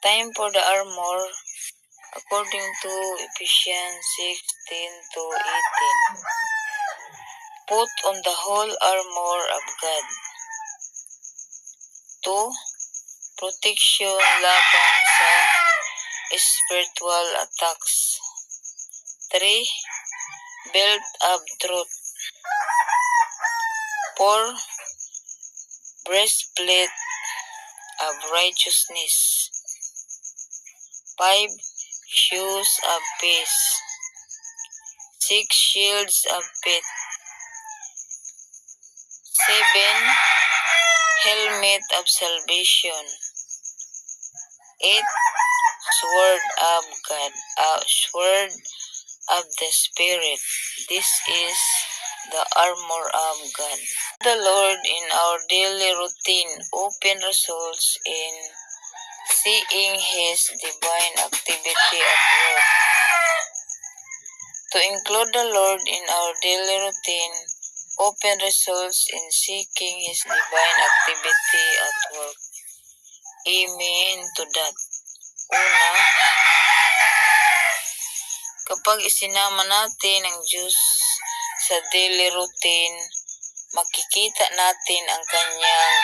Time for the armor, according to Ephesians 16 to 18. Put on the whole armor of God. 2. Protection laban sa spiritual attacks. 3. Belt of truth. 4. Breastplate of righteousness. 5. Shoes of peace. 6. Shields of faith. 7. Helmet of salvation. 8. Sword of God. Sword of the Spirit. This is the armor of God. The Lord in our daily routine often results in seeing His divine activity at work. To include the Lord in our daily routine often results in seeking His divine activity at work. Amen to that. Una, kapag isinama natin ang Diyos sa daily routine, makikita natin ang Kanyang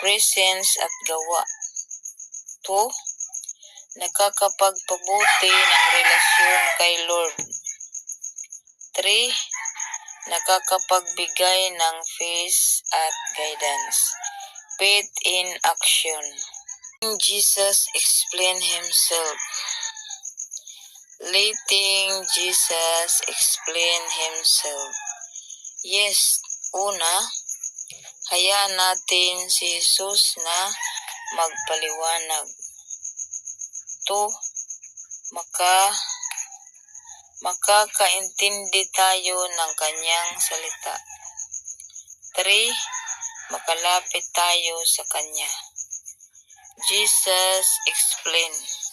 presence at gawa. 2. Nakakapagpabuti ng relasyon kay Lord. 3. Nakakapagbigay ng peace at guidance. Faith in action. Jesus explained Himself. Letting Jesus explain Himself. Yes, una, hayaan natin si Jesus na magpaliwanag. 2. Makakaintindi tayo ng Kanyang salita. 3. Makalapit tayo sa Kanya. Jesus explained.